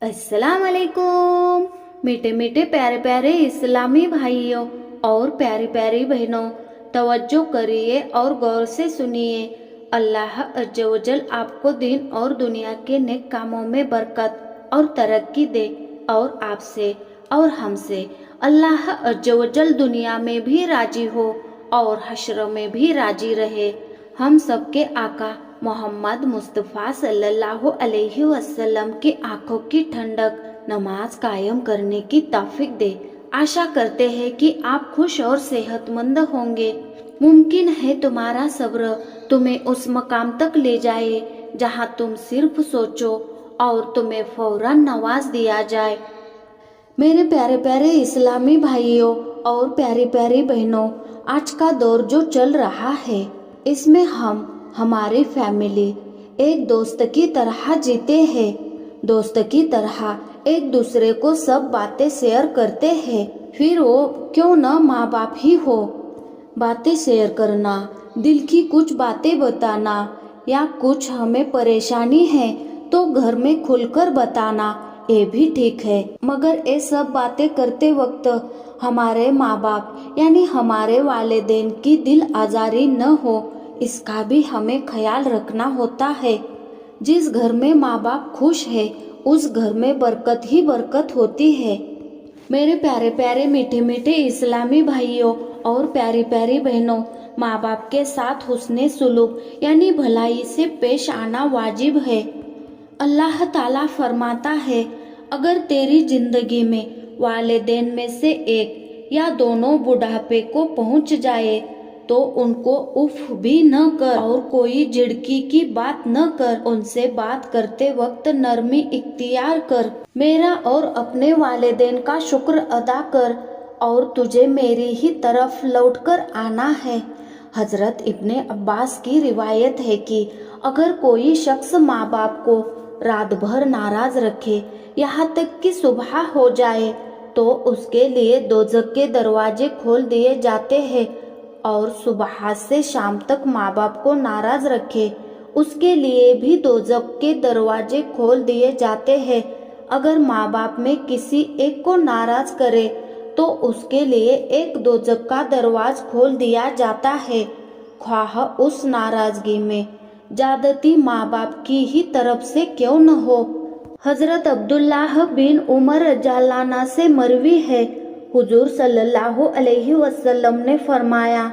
अस्सलाम वालेकुम। मीठे मीठे प्यारे प्यारे इस्लामी भाइयों और प्यारी प्यारी बहनों, तवज्जो करिए और गौर से सुनिए। अल्लाह अज़्ज़ व जल आपको दीन और दुनिया के नेक कामों में बरकत और तरक्की दे, और आपसे और हमसे अल्लाह अज़्ज़ व जल दुनिया में भी राजी हो और हश्र में भी राजी रहे। हम सबके आका मोहम्मद मुस्तफ़ा सल्लल्लाहु अलैहि वसल्लम की आंखों की ठंडक नमाज कायम करने की तौफीक दे। आशा करते हैं कि आप खुश और सेहतमंद होंगे। मुमकिन है तुम्हारा सब्र तुम्हें उस मकाम तक ले जाए जहां तुम सिर्फ सोचो और तुम्हें फौरन नवाज दिया जाए। मेरे प्यारे प्यारे इस्लामी भाइयों और प्यारी प्यारी बहनों, आज का दौर जो चल रहा है इसमें हम हमारी फैमिली एक दोस्त की तरह जीते हैं। दोस्त की तरह एक दूसरे को सब बातें शेयर करते हैं, फिर वो क्यों न माँ बाप ही हो। बातें शेयर करना, दिल की कुछ बातें बताना, या कुछ हमें परेशानी है तो घर में खुलकर बताना, ये भी ठीक है। मगर ये सब बातें करते वक्त हमारे माँ बाप यानी हमारे वालिदैन की दिल आजारी न हो, इसका भी हमें ख्याल रखना होता है। जिस घर में माँ बाप खुश है उस घर में बरकत ही बरकत होती है। मेरे प्यारे प्यारे मीठे मीठे इस्लामी भाइयों और प्यारी प्यारी बहनों, माँ बाप के साथ हुस्ने सुलूक यानी भलाई से पेश आना वाजिब है। अल्लाह ताला फरमाता है, अगर तेरी जिंदगी में वालिदैन में से एक या दोनों बुढ़ापे को पहुंच जाए तो उनको उफ भी न कर और कोई झिड़की की बात न कर। उनसे बात करते वक्त नरमी इख्तियार कर। मेरा और अपने वालिदैन का शुक्र अदा कर और तुझे मेरी ही तरफ लौटकर आना है। हजरत इब्ने अब्बास की रिवायत है कि अगर कोई शख्स माँ बाप को रात भर नाराज रखे यहाँ तक कि सुबह हो जाए तो उसके लिए दोज़ख के दरवाजे खोल दिए जाते हैं, और सुबह से शाम तक माँ बाप को नाराज रखे उसके लिए भी दोज़ख के दरवाजे खोल दिए जाते हैं। अगर माँ बाप में किसी एक को नाराज करे तो उसके लिए एक दोज़ख का दरवाज खोल दिया जाता है, ख्वाह उस नाराजगी में ज्यादती माँ बाप की ही तरफ से क्यों न हो। हजरत अब्दुल्लाह बिन उमर रज़ियल्लाहु से मरवी है, हुजूर सल्लल्लाहु अलैहि वसल्लम ने फरमाया,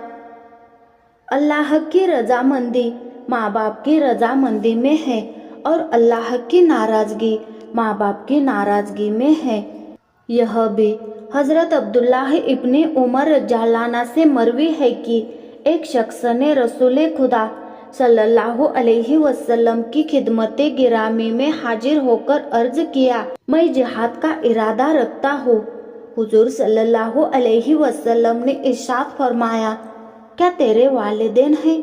अल्लाह की रजामंदी माँ बाप की रजामंदी में है और अल्लाह की नाराजगी माँ बाप की नाराजगी में है। यह भी हजरत अब्दुल्लाह इब्ने उमर रज़ियल्लाहु से मरवी है कि एक शख्स ने रसूल खुदा सल्लल्लाहु अलैहि वसल्लम की खिदमत गिरामी में हाजिर होकर अर्ज किया, मैं जिहाद का इरादा रखता हूँ। हुजूर सल्लल्लाहु अलैहि वसल्लम ने इरशाद फरमाया, क्या तेरे वालिदैन हैं?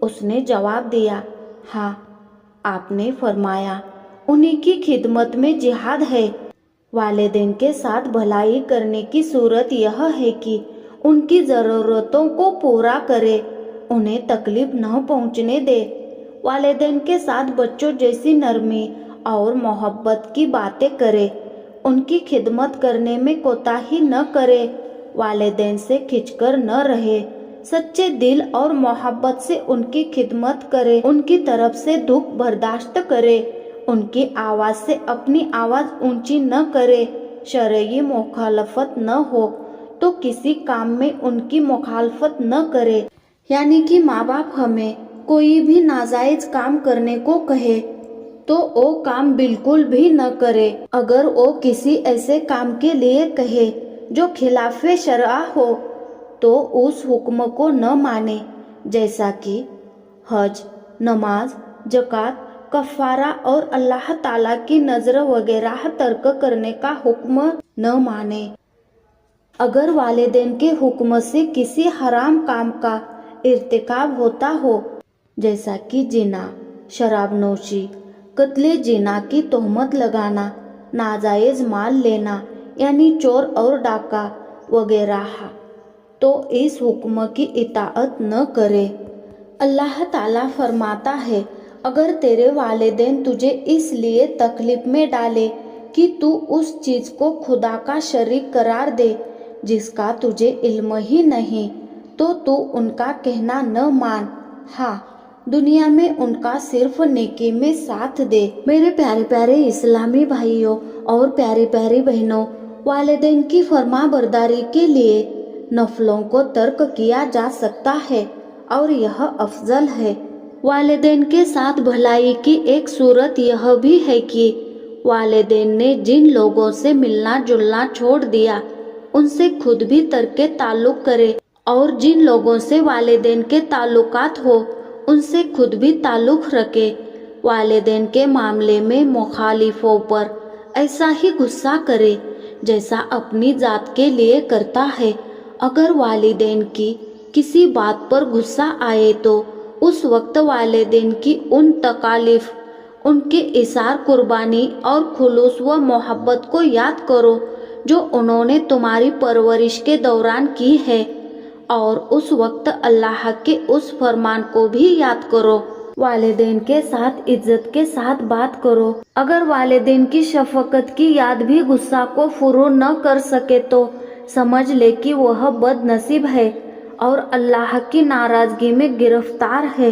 उसने जवाब दिया, हाँ। आपने फरमाया, उन्हीं की खिदमत में जिहाद है। वालिदैन के साथ भलाई करने की सूरत यह है कि उनकी ज़रूरतों को पूरा करे, उन्हें तकलीफ न पहुंचने दे। वालिदैन के साथ बच्चों जैसी नरमी और मोहब्बत की बातें करे, उनकी खिदमत करने में कोताही न करे, वालिदैन से खिंचकर न रहे, सच्चे दिल और मोहब्बत से उनकी खिदमत करे, उनकी तरफ से दुख बर्दाश्त करे, उनकी आवाज़ से अपनी आवाज़ ऊंची न करे, शरई मुखालफत न हो तो किसी काम में उनकी मुखालफत न करे। यानी कि माँ बाप हमें कोई भी नाजायज काम करने को कहे तो वो काम बिल्कुल भी न करे। अगर वो किसी ऐसे काम के लिए कहे जो खिलाफे शरआ हो तो उस हुक्म को न माने, जैसा कि हज, नमाज, जक़ात, कफ़ारा और अल्लाह ताला की नज़र वगैरह तर्क करने का हुक्म न माने। अगर वालिदैन के हुक्म से किसी हराम काम का इर्तिकाब होता हो, जैसा कि जिना, शराब नोशी, कत्ले जिना की तोहमत लगाना, नाजायज माल लेना यानी चोर और डाका वगैरह, तो इस हुक्म की इताअत न करे। अल्लाह ताला फरमाता है, अगर तेरे वालिदैन तुझे इसलिए तकलीफ में डाले कि तू उस चीज को खुदा का शरीक करार दे जिसका तुझे इल्म ही नहीं, तो तू उनका कहना न मान। हाँ, दुनिया में उनका सिर्फ नेकी में साथ दे। मेरे प्यारे प्यारे इस्लामी भाइयों और प्यारी प्यारी बहनों, वालिदैन की फरमाबरदारी के लिए नफलों को तर्क किया जा सकता है और यह अफजल है। वालिदैन के साथ भलाई की एक सूरत यह भी है कि वालिदैन ने जिन लोगों से मिलना जुलना छोड़ दिया उनसे खुद भी तर्के ताल्लुक करे, और जिन लोगों से वालिदैन के ताल्लुकात हो उनसे खुद भी ताल्लुक रखे। वालिदैन के मामले में मुखालिफों पर ऐसा ही गुस्सा करे जैसा अपनी जात के लिए करता है। अगर वालिदैन की किसी बात पर गुस्सा आए तो उस वक्त वालिदैन की उन तकालीफ, उनके इसार कुर्बानी और खुलूस व मोहब्बत को याद करो जो उन्होंने तुम्हारी परवरिश के दौरान की है, और उस वक्त अल्लाह के उस फरमान को भी याद करो। वालिदैन के साथ इज्जत के साथ बात करो। अगर वालिदैन की शफकत की याद भी गुस्सा को फुरू न कर सके तो समझ ले कि वह बदनसीब है और अल्लाह की नाराजगी में गिरफ्तार है।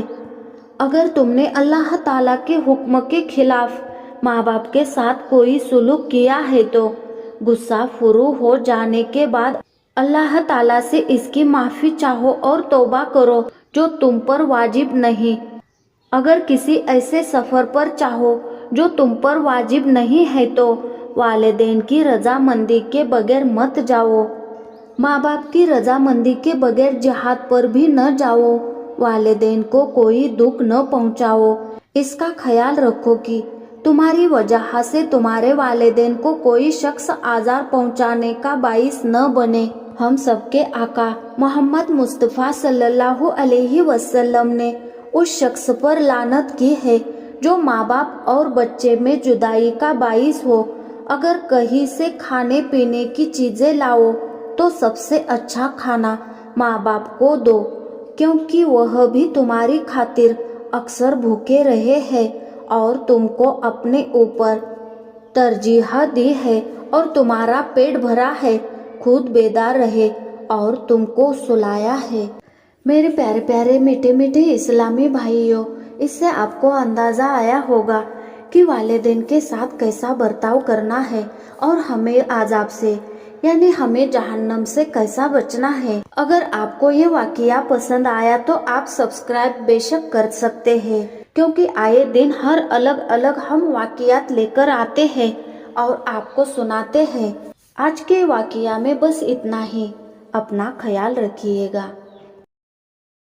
अगर तुमने अल्लाह ताला के हुक्म के खिलाफ माँ बाप के साथ कोई सुलूक किया है तो गुस्सा फुरू हो जाने के बाद अल्लाह ताला से इसकी माफ़ी चाहो और तौबा करो जो तुम पर वाजिब नहीं। अगर किसी ऐसे सफ़र पर चाहो जो तुम पर वाजिब नहीं है तो वालिदैन की रजामंदी के बगैर मत जाओ। माँ बाप की रजामंदी के बगैर जिहाद पर भी न जाओ। वालिदैन को कोई दुख न पहुँचाओ। इसका ख्याल रखो कि तुम्हारी वजह से तुम्हारे वालिदैन को कोई शख्स आज़ार पहुँचाने का बाइस न बने। हम सबके आका मोहम्मद मुस्तफ़ा सल्लल्लाहु अलैहि वसल्लम ने उस शख्स पर लानत की है जो माँ बाप और बच्चे में जुदाई का बाइस हो। अगर कहीं से खाने पीने की चीज़ें लाओ तो सबसे अच्छा खाना माँ बाप को दो, क्योंकि वह भी तुम्हारी खातिर अक्सर भूखे रहे हैं और तुमको अपने ऊपर तरजीह दी है और तुम्हारा पेट भरा है, खुद बेदार रहे और तुमको सुलाया है। मेरे प्यारे प्यारे मीठे मीठे इस्लामी भाइयों, इससे आपको अंदाज़ा आया होगा कि वालिदैन के साथ कैसा बर्ताव करना है और हमें आज़ाब से यानी हमें जहन्नम से कैसा बचना है। अगर आपको ये वाक़या पसंद आया तो आप सब्सक्राइब बेशक कर सकते हैं, क्योंकि आए दिन हर अलग अलग हम वाक़यात लेकर आते हैं और आपको सुनाते हैं। आज के वाक़या में बस इतना ही। अपना ख्याल रखिएगा।